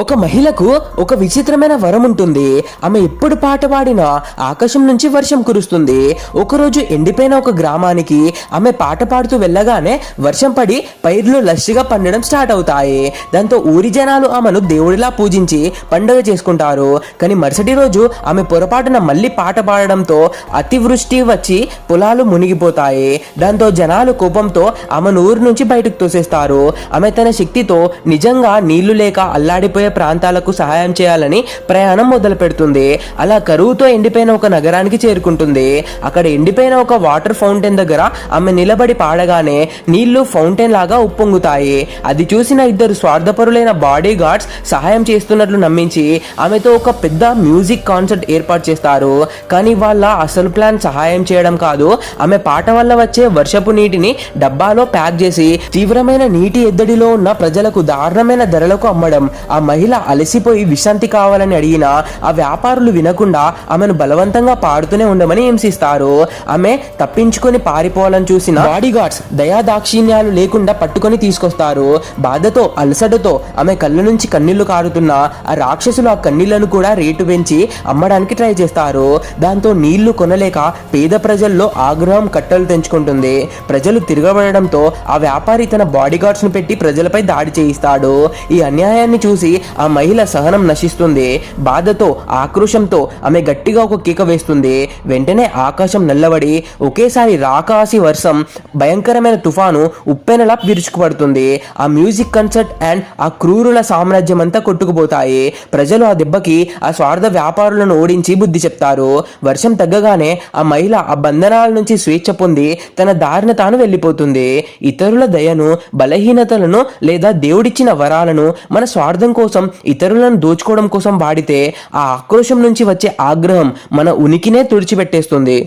ఒక మహిళకు ఒక విచిత్రమైన వరం ఉంటుంది. ఆమె ఎప్పుడు పాట పాడినా ఆకాశం నుంచి వర్షం కురుస్తుంది. ఒకరోజు ఎండిపోయిన ఒక గ్రామానికి ఆమె పాట పాడుతూ వెళ్ళగానే వర్షం పడి పైర్లు లష్గా పండడం స్టార్ట్ అవుతాయి. దాంతో ఊరి జనాలు ఆమెను దేవుడిలా పూజించి పండుగ చేసుకుంటారు. కానీ మరుసటి రోజు ఆమె పొరపాటున మళ్ళీ పాట పాడడంతో అతివృష్టి వచ్చి పొలాలు మునిగిపోతాయి. దాంతో జనాలు కోపంతో ఆమెను ఊరు నుంచి బయటకు తోసేస్తారు. ఆమె తన శక్తితో నిజంగా నీళ్లు లేక అల్లాడిపోయే ప్రాంతాలకు సహాయం చేయాలని ప్రయాణం మొదలు పెడుతుంది. అలా కరువుతో ఎండిపోయిన ఒక నగరానికి చేరుకుంటుంది. అక్కడ ఎండిపోయిన ఒక వాటర్ ఫౌంటైన్ దగ్గర ఆమె నిలబడి పాడగానే నీళ్లు ఫౌంటైన్ లాగా ఉప్పొంగుతాయి. అది చూసిన ఇద్దరు స్వార్థపరులైన బాడీ గార్డ్స్ సహాయం చేస్తున్నట్లు నమ్మించి ఆమెతో ఒక పెద్ద మ్యూజిక్ కాన్సర్ట్ ఏర్పాటు చేస్తారు. కానీ వాళ్ళ అసలు ప్లాన్ సహాయం చేయడం కాదు, ఆమె పాట వల్ల వచ్చే వర్షపు నీటిని డబ్బాలో ప్యాక్ చేసి తీవ్రమైన నీటి ఎద్దడిలో ఉన్న ప్రజలకు దారుణమైన ధరలకు అమ్మడం. ఆ మహిళ అలసిపోయి విశ్రాంతి కావాలని అడిగినా ఆ వ్యాపారులు వినకుండా ఆమెను బలవంతంగా పాడుతూనే ఉండమని హింసిస్తారు. ఆమె తప్పించుకొని పారిపోవాలని చూసిన బాడీ గార్డ్స్ దయాదాక్షిణ్యాలు లేకుండా పట్టుకొని తీసుకొస్తారు. బాధతో అలసటతో ఆమె కళ్ళ నుంచి కన్నీళ్లు కారుతున్న ఆ రాక్షసులు ఆ కన్నీళ్లను కూడా రేటు పెంచి అమ్మడానికి ట్రై చేస్తారు. దాంతో నీళ్లు కొనలేక పేద ప్రజల్లో ఆగ్రహం కట్టలు తెంచుకుంటుంది. ప్రజలు తిరగబడడంతో ఆ వ్యాపారి తన బాడీ గార్డ్స్ ను పెట్టి ప్రజలపై దాడి చేయిస్తాడు. ఈ అన్యాయాన్ని చూసి ఆ మహిళ సహనం నశిస్తుంది. బాధతో ఆక్రోశంతో ఆమె గట్టిగా ఒక కేక వేస్తుంది. వెంటనే ఆకాశం నల్లబడి ఒకేసారి రాకాసి వర్షం, భయంకరమైన తుఫాను ఉప్పెనలా విరుచుకుపడుతుంది. ఆ మ్యూజిక్ కన్సర్ట్ అండ్ ఆ క్రూరుల సామ్రాజ్యం అంతా కొట్టుకుపోతాయి. ప్రజలు ఆ దెబ్బకి ఆ స్వార్థ వ్యాపారులను ఓడించి బుద్ధి చెప్తారు. వర్షం తగ్గగానే ఆ మహిళ ఆ బంధనాల నుంచి స్వేచ్ఛ పొంది తన దారిన తాను వెళ్ళిపోతుంది. ఇతరుల దయను, బలహీనతలను లేదా దేవుడిచ్చిన వరాలను మన స్వార్థం కోసం, ఇతరులను దోచుకోవడం కోసం వాడితే ఆ ఆక్రోశం నుంచి వచ్చే ఆగ్రహం మన ఉనికినే తుడిచిపెట్టేస్తుంది.